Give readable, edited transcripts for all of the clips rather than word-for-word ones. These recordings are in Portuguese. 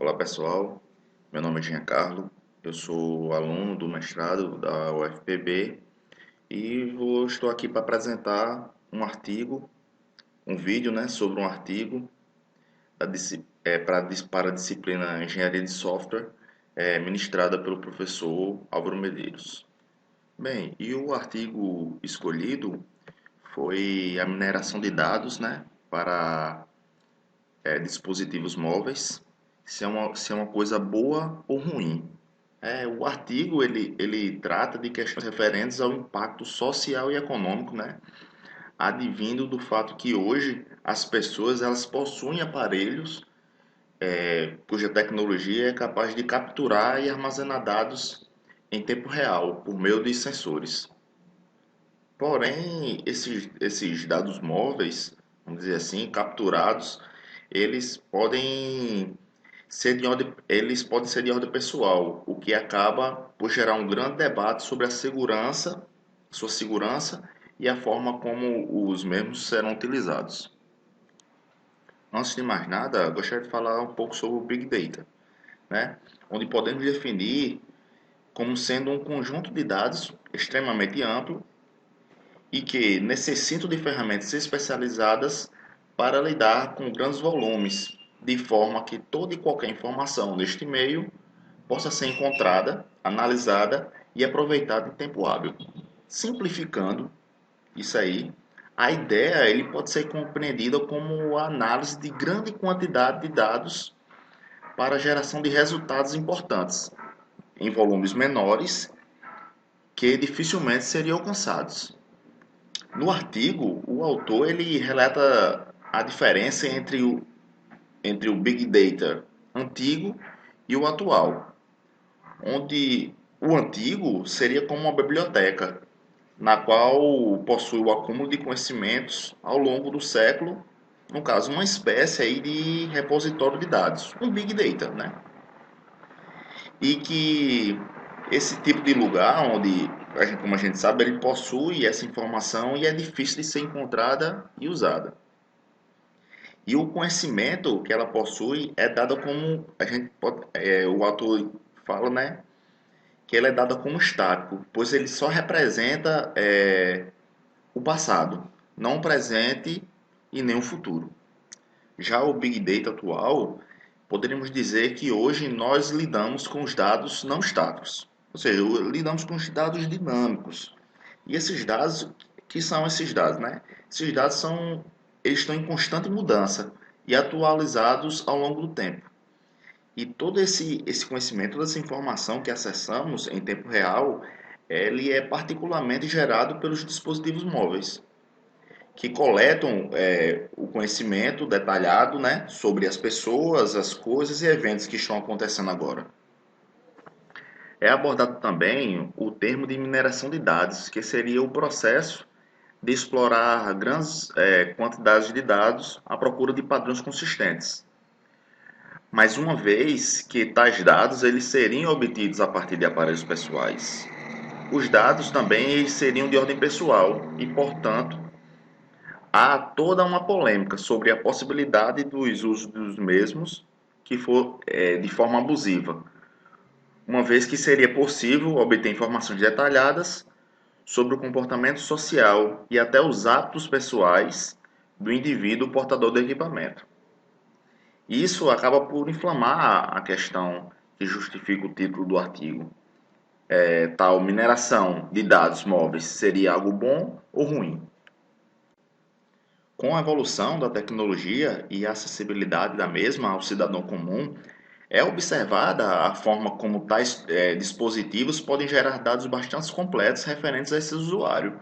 Olá pessoal, meu nome é Giancarlo, eu sou aluno do mestrado da UFPB e estou aqui para apresentar um artigo, um vídeo, sobre um artigo para a disciplina Engenharia de Software, ministrada pelo professor Álvaro Medeiros. Bem, e o artigo escolhido foi a mineração de dados, para dispositivos móveis, se é uma coisa boa ou ruim. O artigo ele trata de questões referentes ao impacto social e econômico, advindo do fato que hoje as pessoas elas possuem aparelhos cuja tecnologia é capaz de capturar e armazenar dados em tempo real por meio de sensores. Porém, esses dados móveis, vamos dizer assim, capturados, eles podem eles podem ser de ordem pessoal, o que acaba por gerar um grande debate sobre a segurança, sua segurança e a forma como os mesmos serão utilizados. Antes de mais nada, gostaria de falar um pouco sobre o Big Data, onde podemos definir como sendo um conjunto de dados extremamente amplo e que necessitam de ferramentas especializadas para lidar com grandes volumes, de forma que toda e qualquer informação neste meio possa ser encontrada, analisada e aproveitada em tempo hábil. Simplificando isso aí, a ideia ele pode ser compreendida como a análise de grande quantidade de dados para a geração de resultados importantes, em volumes menores que dificilmente seriam alcançados. No artigo, o autor ele relata a diferença entre o Big Data antigo e o atual, onde o antigo seria como uma biblioteca, na qual possui o acúmulo de conhecimentos ao longo do século, no caso, uma espécie aí de repositório de dados, um Big Data, E que esse tipo de lugar, onde, como a gente sabe, ele possui essa informação e é difícil de ser encontrada e usada. E o conhecimento que ela possui é dado como a gente pode, o autor fala, que ele é dado como estático, pois ele só representa o passado, não o presente e nem o futuro. Já o Big Data atual, poderíamos dizer que hoje nós lidamos com os dados não estáticos, ou seja, lidamos com os dados dinâmicos. E esses dados, que são esses dados, Esses dados eles estão em constante mudança e atualizados ao longo do tempo. E todo esse conhecimento, toda essa informação que acessamos em tempo real, ele é particularmente gerado pelos dispositivos móveis, que coletam o conhecimento detalhado, sobre as pessoas, as coisas e eventos que estão acontecendo agora. É abordado também o termo de mineração de dados, que seria o processo de explorar grandes quantidades de dados à procura de padrões consistentes. Mas uma vez que tais dados eles seriam obtidos a partir de aparelhos pessoais, os dados também eles seriam de ordem pessoal e, portanto, há toda uma polêmica sobre a possibilidade dos usos dos mesmos que for de forma abusiva, uma vez que seria possível obter informações detalhadas sobre o comportamento social e até os hábitos pessoais do indivíduo portador do equipamento. Isso acaba por inflamar a questão que justifica o título do artigo. Tal mineração de dados móveis seria algo bom ou ruim? Com a evolução da tecnologia e a acessibilidade da mesma ao cidadão comum, é observada a forma como tais dispositivos podem gerar dados bastante completos referentes a esse usuário,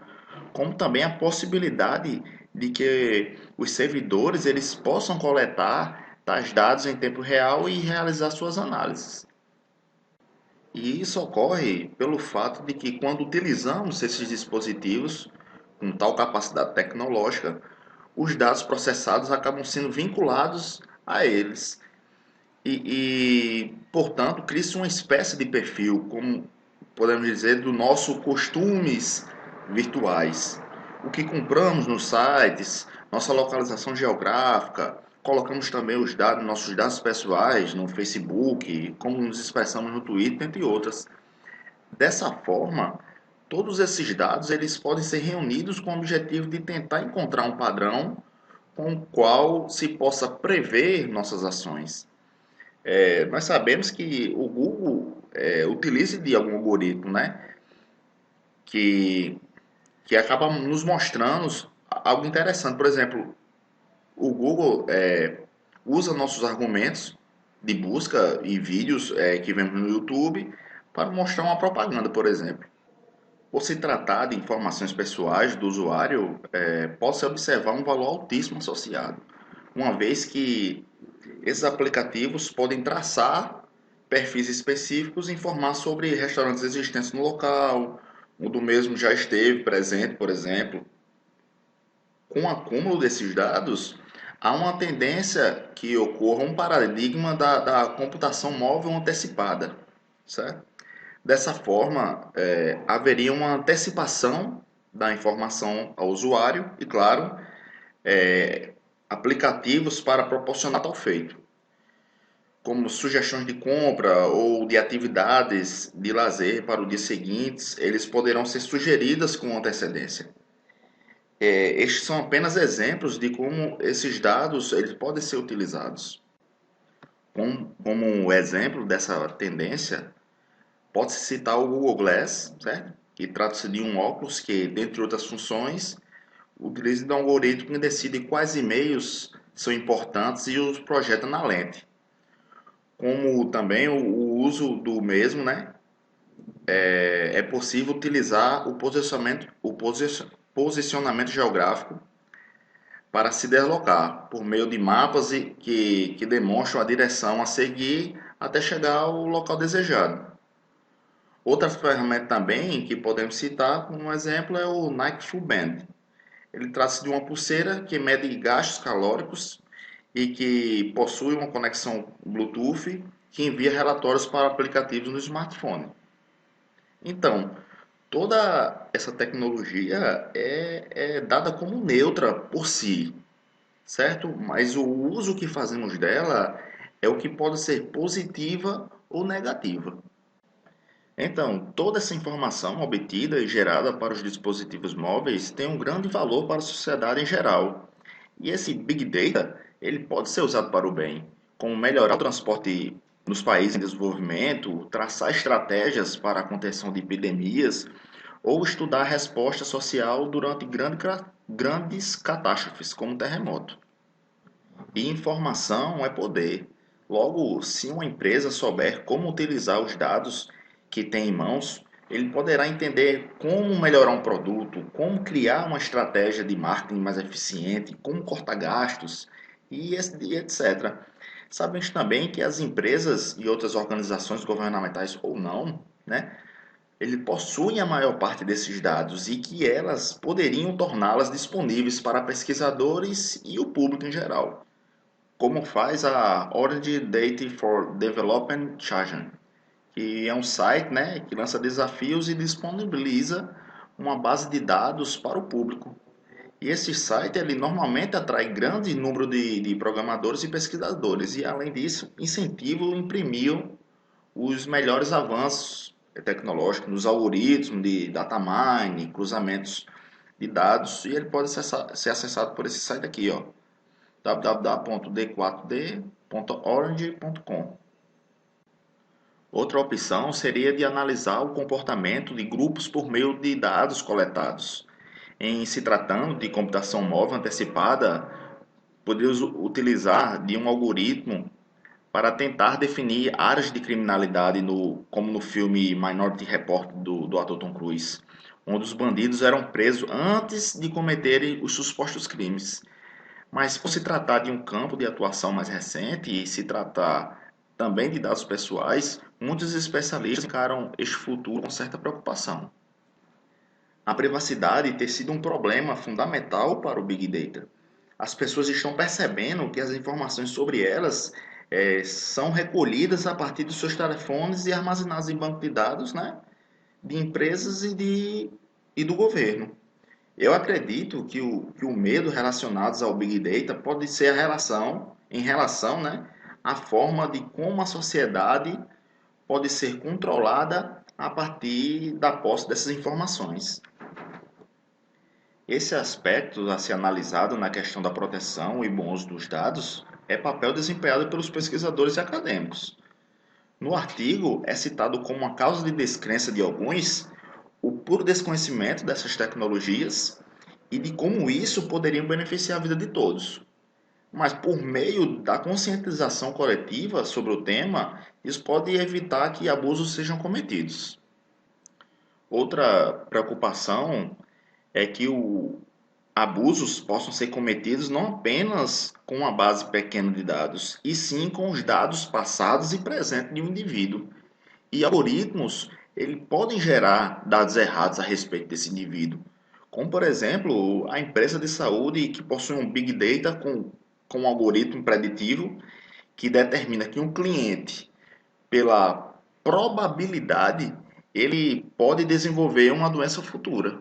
como também a possibilidade de que os servidores eles possam coletar tais dados em tempo real e realizar suas análises. E isso ocorre pelo fato de que quando utilizamos esses dispositivos com tal capacidade tecnológica, os dados processados acabam sendo vinculados a eles. Portanto, cria-se uma espécie de perfil, como podemos dizer, do nosso costumes virtuais. O que compramos nos sites, nossa localização geográfica, colocamos também os dados, nossos dados pessoais no Facebook, como nos expressamos no Twitter, entre outras. Dessa forma, todos esses dados eles podem ser reunidos com o objetivo de tentar encontrar um padrão com o qual se possa prever nossas ações. Nós sabemos que o Google utiliza de algum algoritmo, né, que, que acaba nos mostrando algo interessante. Por exemplo, o Google usa nossos argumentos de busca e vídeos que vemos no YouTube para mostrar uma propaganda, por exemplo. Por se tratar de informações pessoais do usuário, pode-se observar um valor altíssimo associado, uma vez que esses aplicativos podem traçar perfis específicos e informar sobre restaurantes existentes no local, onde o mesmo já esteve presente, por exemplo. Com o acúmulo desses dados, há uma tendência que ocorra um paradigma da computação móvel antecipada, certo? Dessa forma, haveria uma antecipação da informação ao usuário e, claro, aplicativos para proporcionar tal feito, como sugestões de compra ou de atividades de lazer para o dia seguinte, eles poderão ser sugeridas com antecedência. Estes são apenas exemplos de como esses dados eles podem ser utilizados. Como um exemplo dessa tendência, pode-se citar o Google Glass, certo? Que trata-se de um óculos que, dentre outras funções, utiliza um algoritmo que decide quais e-mails são importantes e os projeta na lente. Como também o uso do mesmo, né? É possível utilizar posicionamento geográfico para se deslocar por meio de mapas que demonstram a direção a seguir até chegar ao local desejado. Outra ferramenta também que podemos citar como um exemplo é o Nike Full Band. Ele trata-se de uma pulseira que mede gastos calóricos e que possui uma conexão Bluetooth que envia relatórios para aplicativos no smartphone. Então, toda essa tecnologia é dada como neutra por si, certo? Mas o uso que fazemos dela é o que pode ser positiva ou negativa. Então, toda essa informação obtida e gerada para os dispositivos móveis tem um grande valor para a sociedade em geral. E esse Big Data, ele pode ser usado para o bem, como melhorar o transporte nos países em desenvolvimento, traçar estratégias para a contenção de epidemias ou estudar a resposta social durante grandes catástrofes, como terremoto. E informação é poder. Logo, se uma empresa souber como utilizar os dados que tem em mãos, ele poderá entender como melhorar um produto, como criar uma estratégia de marketing mais eficiente, como cortar gastos e etc. Sabemos também que as empresas e outras organizações governamentais ou não, né, ele possuem a maior parte desses dados e que elas poderiam torná-las disponíveis para pesquisadores e o público em geral, como faz a Orange Data for Development Challenge, que é um site, né, que lança desafios e disponibiliza uma base de dados para o público. E esse site ele normalmente atrai grande número de programadores e pesquisadores e, além disso, incentiva o imprimir os melhores avanços tecnológicos nos algoritmos de data mining, cruzamentos de dados, e ele pode ser acessado por esse site aqui, ó, www.d4d.orange.com. Outra opção seria de analisar o comportamento de grupos por meio de dados coletados. Em se tratando de computação móvel antecipada, podemos utilizar de um algoritmo para tentar definir áreas de criminalidade, como no filme Minority Report do ator Tom Cruise, onde os bandidos eram presos antes de cometerem os supostos crimes. Mas por se tratar de um campo de atuação mais recente e se tratar também de dados pessoais, muitos especialistas encaram este futuro com certa preocupação. A privacidade tem sido um problema fundamental para o Big Data. As pessoas estão percebendo que as informações sobre elas são recolhidas a partir dos seus telefones e armazenadas em banco de dados, né, de empresas e do governo. Eu acredito que o medo relacionado ao Big Data pode ser em relação, né, à forma de como a sociedade pode ser controlada a partir da posse dessas informações. Esse aspecto a ser analisado na questão da proteção e bom uso dos dados é papel desempenhado pelos pesquisadores e acadêmicos. No artigo, é citado como a causa de descrença de alguns o puro desconhecimento dessas tecnologias e de como isso poderia beneficiar a vida de todos. Mas por meio da conscientização coletiva sobre o tema, isso pode evitar que abusos sejam cometidos. Outra preocupação é que abusos possam ser cometidos não apenas com uma base pequena de dados, e sim com os dados passados e presentes de um indivíduo. E algoritmos, eles podem gerar dados errados a respeito desse indivíduo. Como, por exemplo, a empresa de saúde que possui um Big Data com um algoritmo preditivo que determina que um cliente, pela probabilidade, ele pode desenvolver uma doença futura.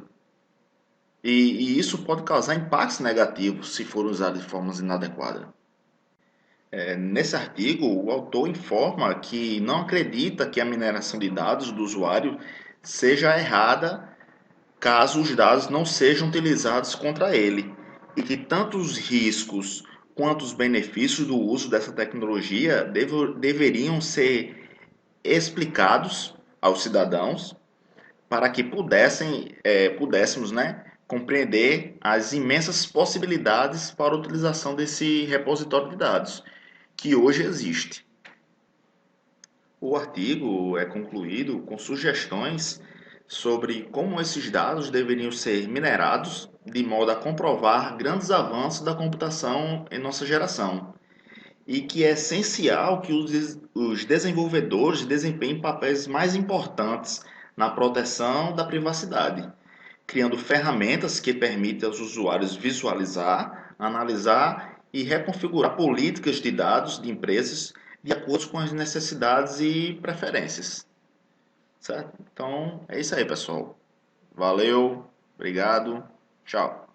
E isso pode causar impactos negativos se for usado de formas inadequadas. Nesse artigo, o autor informa que não acredita que a mineração de dados do usuário seja errada caso os dados não sejam utilizados contra ele, e que tanto os riscos quanto os benefícios do uso dessa tecnologia deveriam ser explicados aos cidadãos para que pudéssemos, né, compreender as imensas possibilidades para a utilização desse repositório de dados que hoje existe. O artigo é concluído com sugestões sobre como esses dados deveriam ser minerados de modo a comprovar grandes avanços da computação em nossa geração e que é essencial que os desenvolvedores desempenhem papéis mais importantes na proteção da privacidade, criando ferramentas que permitem aos usuários visualizar, analisar e reconfigurar políticas de dados de empresas de acordo com as necessidades e preferências. Certo? Então, é isso aí, pessoal. Valeu, obrigado, tchau.